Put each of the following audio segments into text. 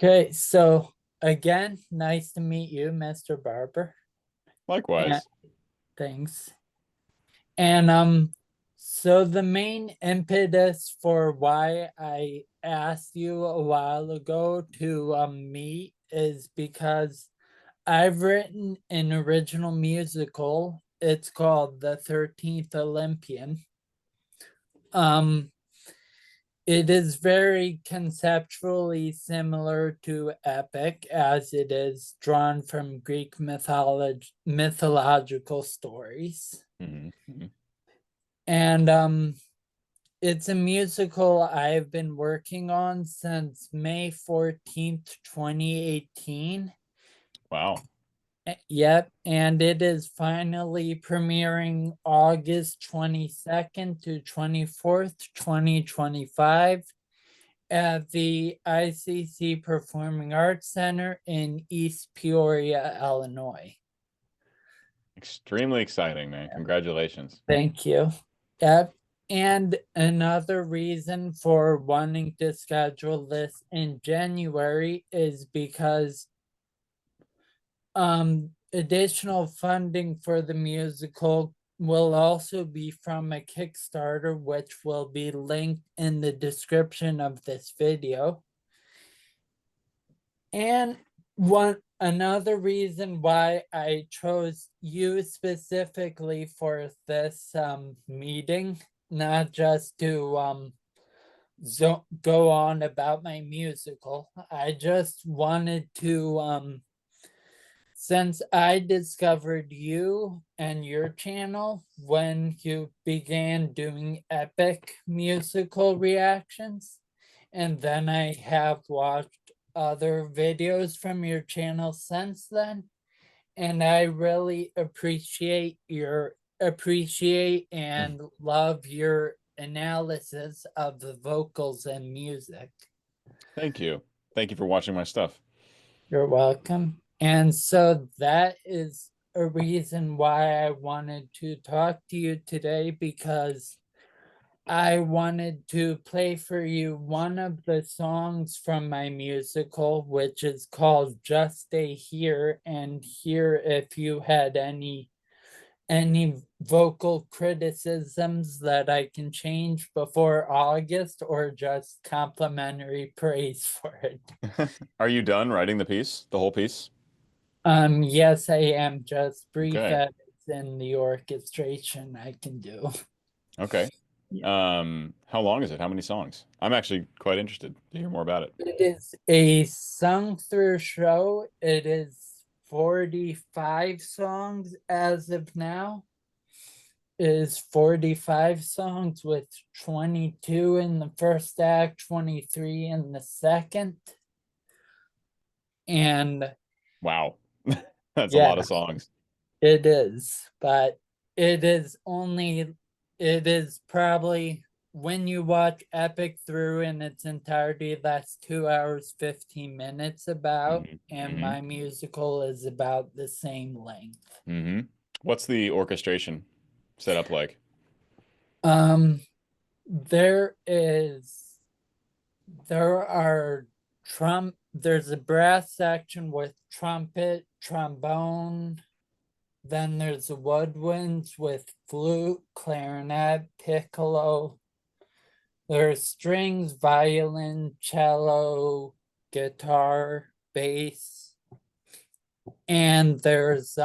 Okay, so again, nice to meet you, Mr. Barber. And Likewise. thanks. And so the main impetus for why I asked you a while ago to meet is because I've written an original musical. It's called The 13th Olympian. Um, It is very conceptually similar to epic, as it is drawn from Greek mythological stories. Mhm. And it's a musical I've been working on since May 14th, 2018. Wow. Yep, and it is finally premiering August 22nd to 24th, 2025 at the ICC Performing Arts Center in East Peoria, Illinois. Extremely exciting, man. Congratulations. Thank you. Yep. And another reason for wanting to schedule this in January is because additional funding for the musical will also be from a Kickstarter, which will be linked in the description of this video. And one another reason why I chose you specifically for this meeting, not just to go on about my musical. I just wanted to since I discovered you and your channel when you began doing epic musical reactions, and then I have watched other videos from your channel since then, and I really appreciate and love your analysis of the vocals and music. Thank you. Thank you for watching my stuff. You're welcome. And so that is a reason why I wanted to talk to you today, because I wanted to play for you one of the songs from my musical, which is called Just Stay Here, and hear if you had any vocal criticisms that I can change before August, or just complimentary praise for it. Are you done writing the piece, the whole piece? Yes, I am. Just brief Okay. edits in the orchestration I can do. Okay. Yeah. How long is it? How many songs? I'm actually quite interested to hear more about it. It is a sung through show. It is 45 songs as of now. It is 45 songs with 22 in the first act, 23 in the second. And Wow. That's a yeah, lot of songs. it is, but it is only, it is probably when you watch Epic through in its entirety, that's 2 hours, 15 minutes about, hmm and hmm my musical is about the same length. hmm What's the orchestration set up like? Um, there is, there are there's a brass section with trumpet, trombone. Then there's the woodwinds with flute, clarinet, piccolo. There's strings, violin, cello, guitar, bass, and there's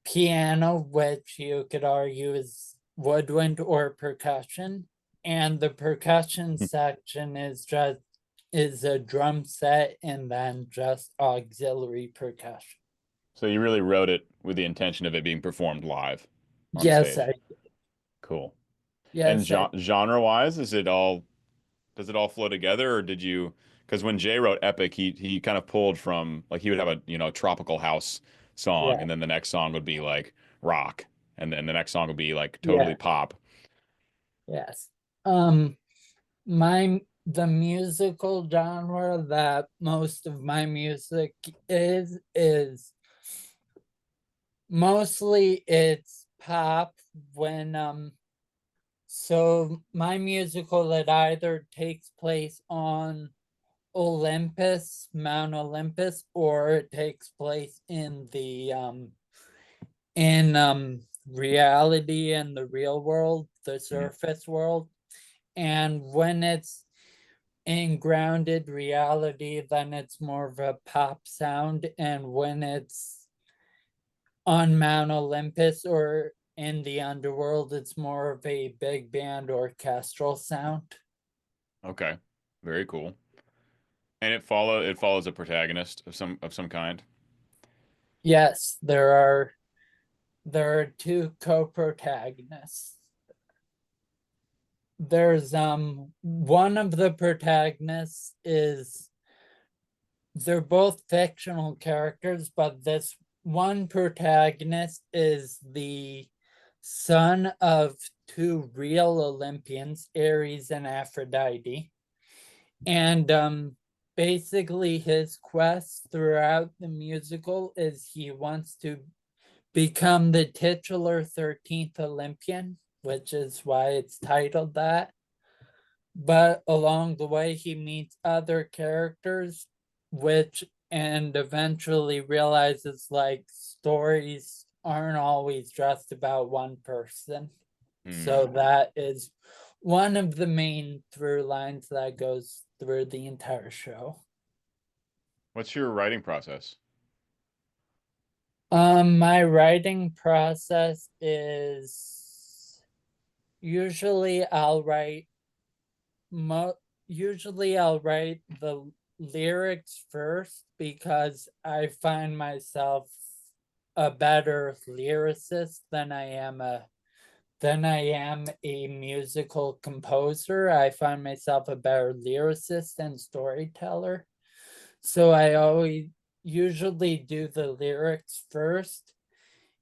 piano, which you could argue is woodwind or percussion. And the percussion section is a drum set and then just auxiliary percussion. So you really wrote it with the intention of it being performed live on Yes, stage. I Cool. And yes, I genre-wise, is it all does it all flow together, or did you? Because when Jay wrote Epic, he kind of pulled from like he would have a tropical house song, yeah, and then the next song would be like rock, and then the next song would be like totally yeah, pop. yes. My the musical genre that most of my music is mostly it's pop. When so my musical, that either takes place on Olympus, Mount Olympus, or it takes place in the in reality and the real world, the Mhm. surface world. And when it's in grounded reality, then it's more of a pop sound. And when it's on Mount Olympus or in the underworld, it's more of a big band orchestral sound. Okay. Very cool. And it follows a protagonist of some kind. Yes, there are two co-protagonists. There's one of the protagonists is they're both fictional characters, but this one protagonist is the son of two real Olympians, Ares and Aphrodite. And basically his quest throughout the musical is he wants to become the titular 13th Olympian, which is why it's titled that. But along the way, he meets other characters, which and eventually realizes like stories aren't always just about one person. So Hmm. that is one of the main through lines that goes through the entire show. What's your writing process? My writing process is usually I'll write mo usually I'll write the lyrics first because I find myself a better lyricist than I am a musical composer. I find myself a better lyricist and storyteller. So I always usually do the lyrics first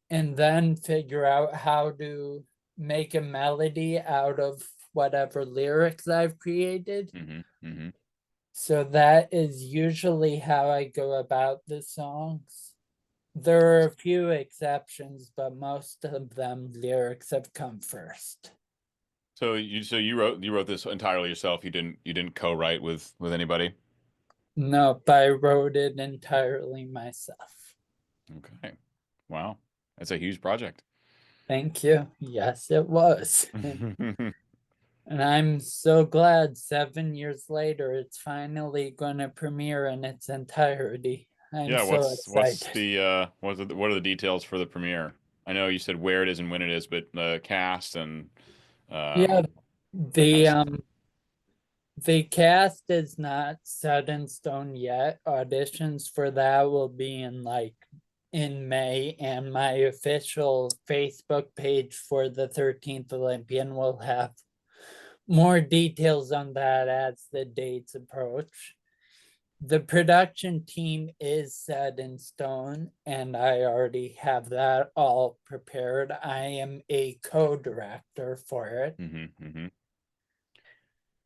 and then figure out how to make a melody out of whatever lyrics I've created. Hmm. Hmm. So that is usually how I go about the songs. There are a few exceptions, but most of them lyrics have come first. So you wrote this entirely yourself. You didn't co-write with anybody. Nope, I wrote it entirely myself. Okay. Wow. That's a huge project. Thank you. Yes, it was. And I'm so glad 7 years later it's finally going to premiere in its entirety. I'm Yeah, so what's excited. the what are the details for the premiere? I know you said where it is and when it is, but cast and Yeah, that kind of the stuff. the cast is not set in stone yet. Auditions for that will be in May, and my official Facebook page for the 13th Olympian will have more details on that as the dates approach. The production team is set in stone, and I already have that all prepared. I am a co-director for it. Hmm. Hmm.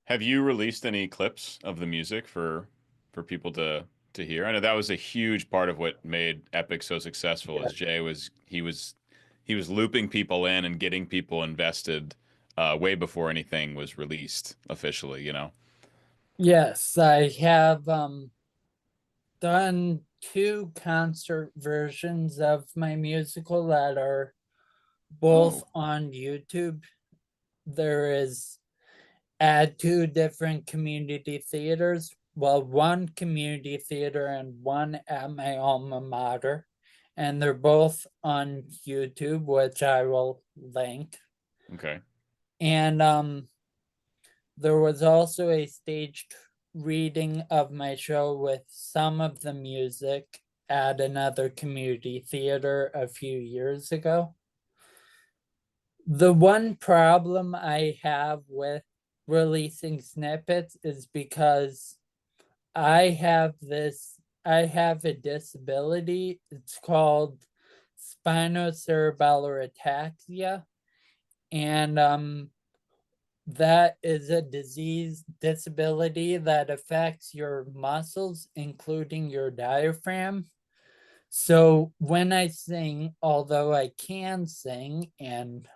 Have you released any clips of the music for people to hear? I know that was a huge part of what made Epic so successful. Yeah. Is Jay he was looping people in and getting people invested way before anything was released officially. You know. Yes, I have done two concert versions of my musical that are both Oh, on YouTube. There is at two different community theaters. Well, one community theater and one at my alma mater. And they're both on YouTube, which I will link. okay. And there was also a staged reading of my show with some of the music at another community theater a few years ago. The one problem I have with releasing snippets is because I have a disability. It's called spinocerebellar ataxia. And that is a disability that affects your muscles, including your diaphragm. So when I sing, although I can sing, and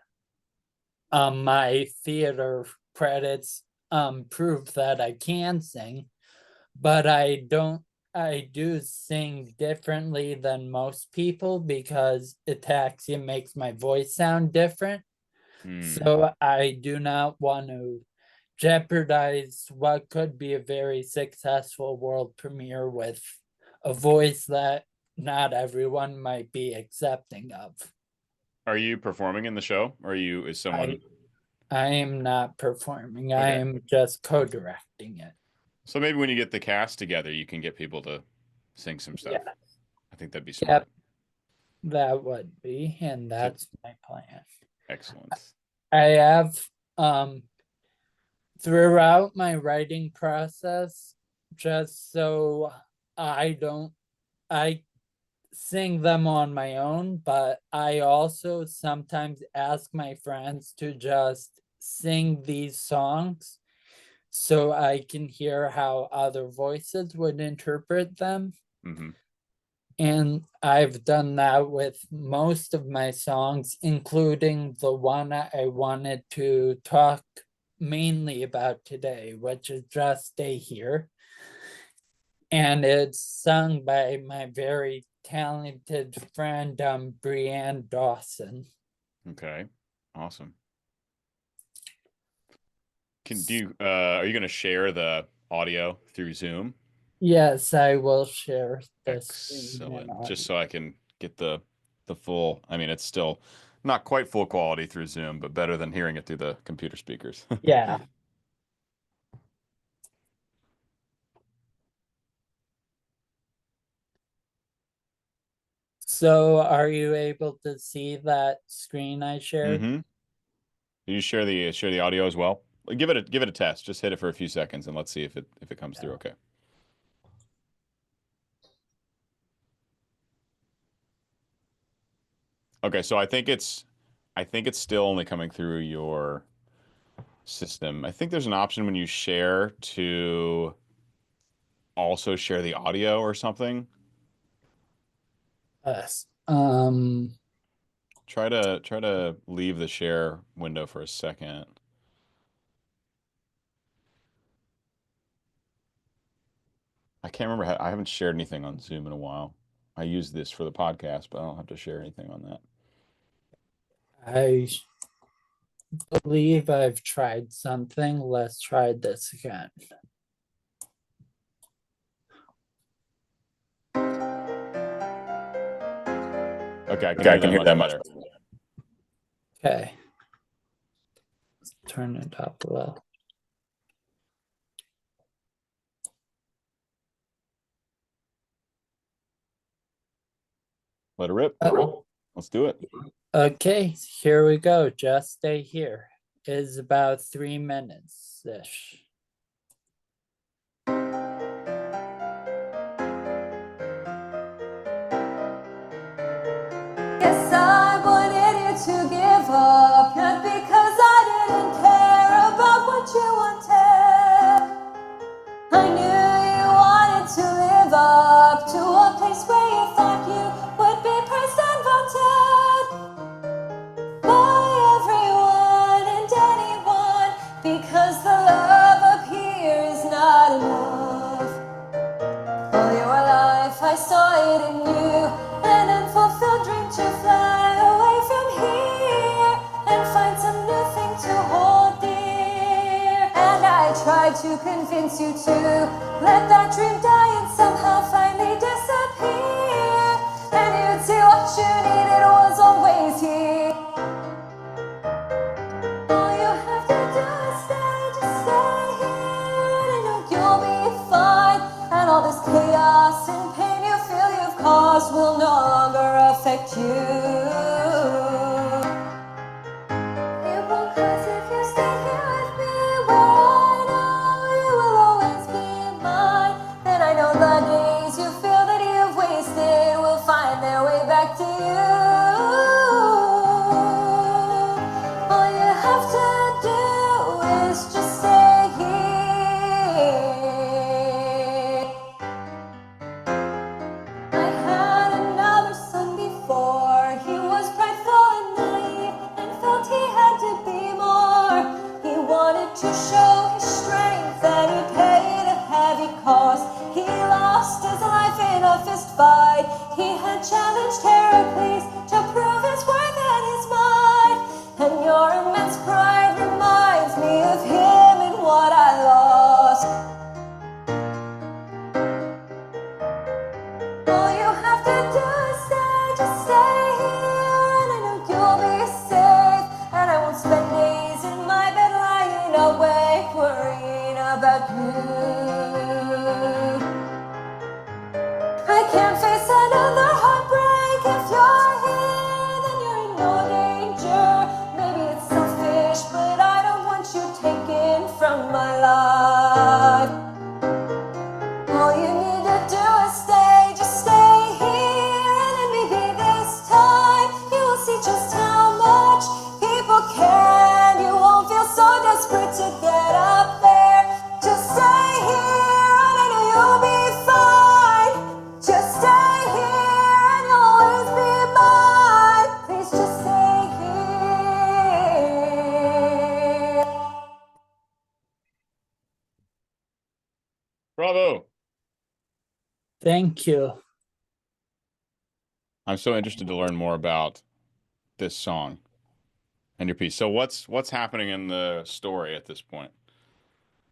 my theater credits prove that I can sing, but I do sing differently than most people because ataxia makes my voice sound different. Hmm. So I do not want to jeopardize what could be a very successful world premiere with a voice that not everyone might be accepting of. Are you performing in the show? Or is someone I I am not performing. I okay? am just co-directing it. So maybe when you get the cast together, you can get people to sing some stuff. Yeah. I think that'd be Yep, smart. that would be, and So that's my plan. excellent. I have throughout my writing process, just so I don't I sing them on my own, but I also sometimes ask my friends to just sing these songs so I can hear how other voices would interpret them. Hmm. And I've done that with most of my songs, including the one I wanted to talk mainly about today, which is Just Stay Here. And it's sung by my very talented friend, Brianne Dawson. Okay. Awesome. Are you going to share the audio through Zoom? Yes, I will share the screen and Excellent. Just audio. so I can get the full, I mean, it's still not quite full quality through Zoom, but better than hearing it through the computer speakers. Yeah. So are you able to see that screen I shared? Hmm. You share the audio as well? Give it a test. Just hit it for a few seconds and let's see if it comes through Yeah. okay. Okay, so I think it's still only coming through your system. I think there's an option when you share to also share the audio or something. Yes. Try to leave the share window for a second. I can't remember I haven't shared anything on Zoom in a while. I use this for the podcast, but I don't have to share anything on that. I believe I've tried something. Let's try this again. Okay, I can Okay, I hear can that hear much that much better. better. Okay. Let's turn it up a little. Let it rip. Oh, Let's do it. okay, here we go. Just Stay Here is about 3 minutes ish. Yes, I wanted you to give up, not because I didn't care about what you wanted. I knew you wanted to live up to a place where you thought you would be praised and vaunted by everyone and anyone, because the love up here is not enough. All your life I saw it in you, an unfulfilled dream to fly away from here and find some new thing to hold dear. And I tried to convince you to let that dream die and somehow finally disappear. And you'd see what you needed was always here. All you have to do is stay, just stay here, and I know you'll be fine. And all this chaos and pain you feel you've caused will no longer affect you. It won't, 'cause if you stay here with me, where I know you will always be mine, then I know the days you feel that you've wasted will find their way back to you. All you have to do is just stay here. I had another son before. He was prideful and naive and felt he had to be more. He wanted to show his strength and he paid a heavy any cost. He lost his life in a fist fight. He had challenged Heracles to prove his worth and his might. And your immense pride reminds me of him and what I lost. All you have to do is stay, just stay here, and I know you'll be safe. And I won't spend days in my bed lying awake worrying about you. I can't face another heartbreak. If you're here, then you're in no danger. Maybe it's selfish, but I don't want you taken from my life. All you need to do is stay, just stay here, and then maybe this time you will see just how much people care, and you won't feel so desperate to get up there. Just stay here, and I know you'll be fine. Just stay here, and you'll always be mine. Please just stay here. Bravo. Thank you. I'm so interested to learn more about this song and your piece. So what's happening in the story at this point?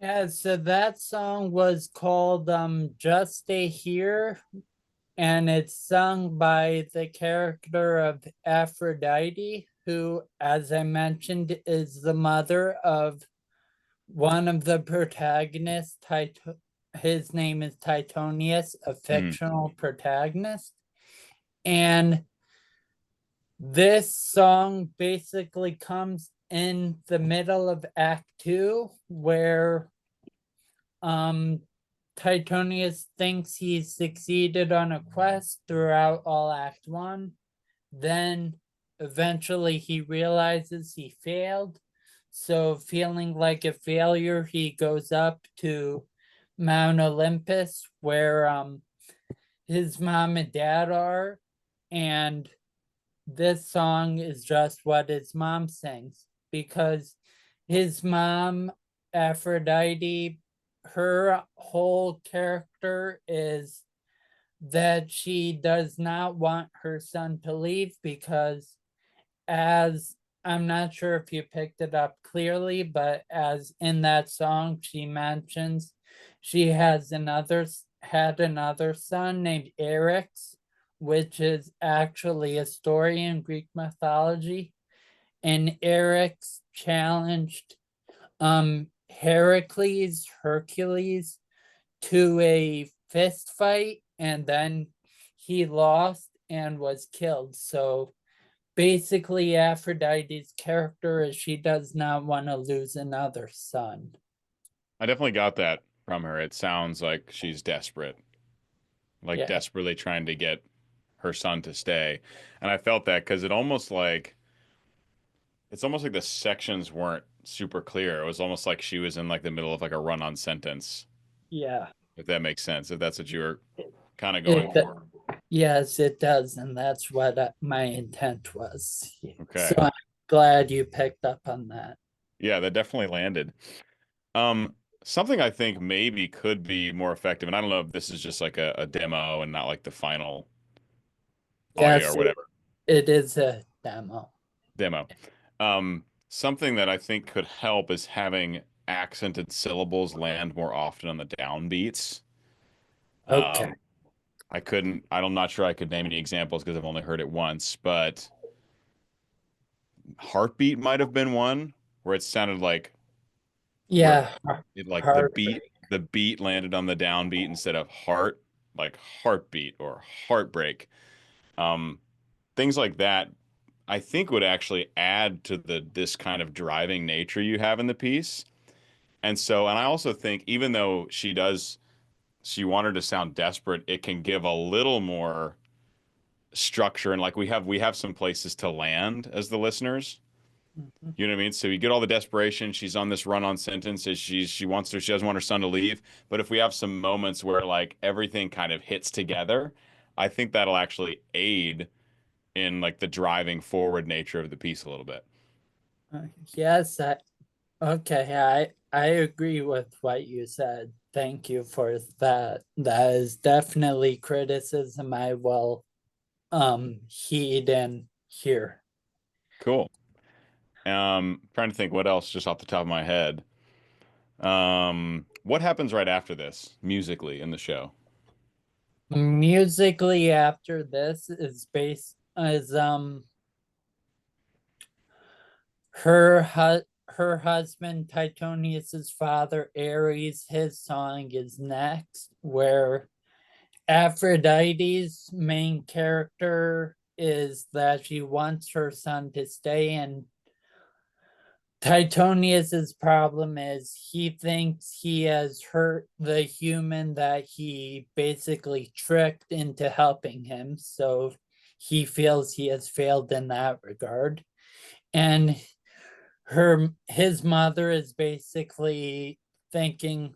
Yeah, so that song was called Just Stay Here, and it's sung by the character of Aphrodite, who, as I mentioned, is the mother of one of the protagonists. His name is Titonius, a fictional protagonist. And this song basically comes in the middle of Act 2, where Titonius thinks he's succeeded on a quest throughout all Act 1. Then eventually he realizes he failed. So feeling like a failure, he goes up to Mount Olympus, where his mom and dad are, and this song is just what his mom sings, because his mom, Aphrodite, her whole character is that she does not want her son to leave, because, as I'm not sure if you picked it up clearly, but as in that song she mentions, she had another son named Eryx, which is actually a story in Greek mythology. And Eryx challenged Hercules to a fist fight, and then he lost and was killed. So basically Aphrodite's character is she does not want to lose another son. I definitely got that from her. It sounds like she's desperate, like Yeah. desperately trying to get her son to stay. And I felt that because it's almost like the sections weren't super clear. It was almost like she was in like the middle of like a run-on sentence, Yeah. if that makes sense, if that's what you were kind of going It, for. yes, it does, and that's what my intent was. Okay. So I'm glad you picked up on that. Yeah, that definitely landed. Something I think maybe could be more effective, and I don't know if this is just like a demo and not like the final audio Yes, or whatever. it is a demo. Something that I think could help is having accented syllables land more often on the downbeats. Okay. I'm not sure I could name any examples because I've only heard it once, but heartbeat might have been one where it sounded like Yeah. like Hard. the beat landed on the downbeat instead of heart, like heartbeat or heartbreak. Things like that I think would actually add to this kind of driving nature you have in the piece. And I also think even though she wanted to sound desperate, it can give a little more structure, and like we have some places to land as the listeners. Mhm. You know what I mean? So you get all the desperation. She's on this run-on sentence as she doesn't want her son to leave. But if we have some moments where like everything kind of hits together, I think that'll actually aid in like the driving forward nature of the piece a little bit. Yes, okay, I agree with what you said. thank you for that. That is definitely criticism I will heed and hear. Cool. Trying to think what else just off the top of my head. What happens right after this musically in the show? Musically after this is her husband Titonius's father Ares, his song is next, where Aphrodite's main character is that she wants her son to stay, and Titonius's problem is he thinks he has hurt the human that he basically tricked into helping him, so he feels he has failed in that regard. And his mother is basically thinking,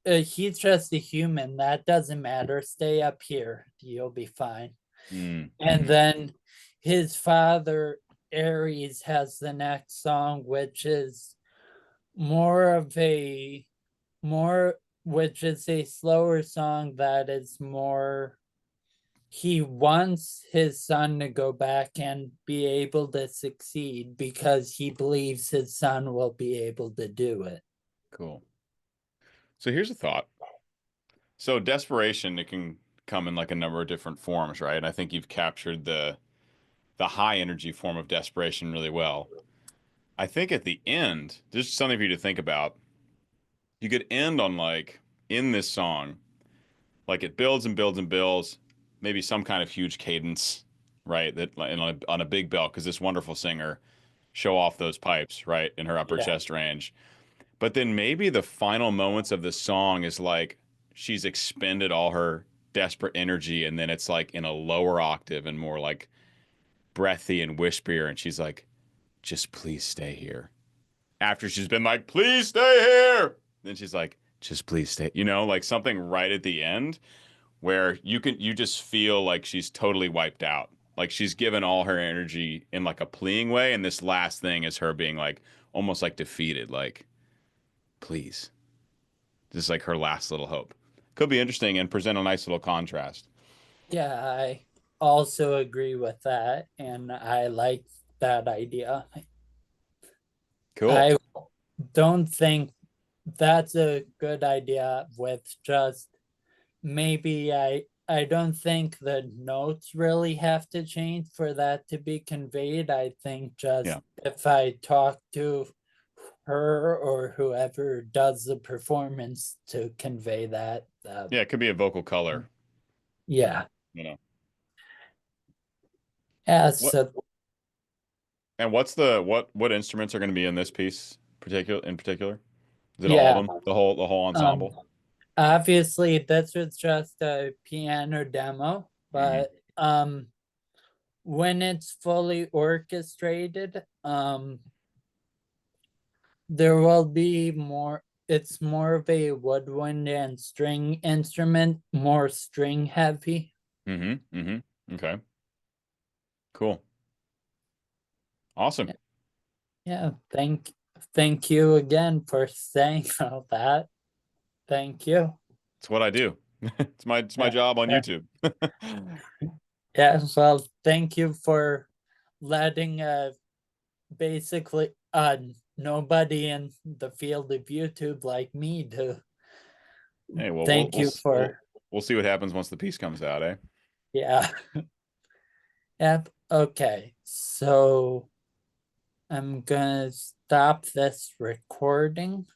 he's just a human, that doesn't matter, stay up here, you'll be fine. Mm. And then his father Ares has the next song, which is which is a slower song that is more, he wants his son to go back and be able to succeed because he believes his son will be able to do it. Cool. So here's a thought. So desperation, it can come in like a number of different forms, right? And I think you've captured the high energy form of desperation really well. I think at the end, there's something for you to think about. You could end on like in this song, like it builds and builds and builds, maybe some kind of huge cadence, right? That on a big belt, because this wonderful singer show off those pipes, right, in her upper Yeah. chest range. But then maybe the final moments of the song is like she's expended all her desperate energy, and then it's like in a lower octave and more like breathy and wispier, and she's like, just please stay here. After she's been like, please stay here. Then she's like, just please stay, like something right at the end where you just feel like she's totally wiped out. Like she's given all her energy in like a pleading way, and this last thing is her being like almost like defeated, like, please. This is like her last little hope. Could be interesting and present a nice little contrast. Yeah, I also agree with that, and I like that idea. Cool. I don't think that's a good idea with just maybe I don't think the notes really have to change for that to be conveyed. I think just Yeah. if I talk to her or whoever does the performance to convey that. Yeah, it could be a vocal color, Yeah. you know. Yeah. What So and what's what instruments are going to be in this piece in particular? Is it all of yeah. them? The whole ensemble? Obviously this was just a piano demo, Hmm. but when it's fully orchestrated, there will be more, it's more of a woodwind and string instrument, more string heavy. Okay. Cool. Awesome. Yeah, thank you again for saying all that. Thank you. It's what I do. It's my Yeah, job on yeah, YouTube. yeah, well, thank you for letting basically nobody in the field of YouTube like me to Hey, well, thank you for we'll see what happens once the piece comes out, eh? yeah. Yep. Okay, so I'm gonna stop this recording.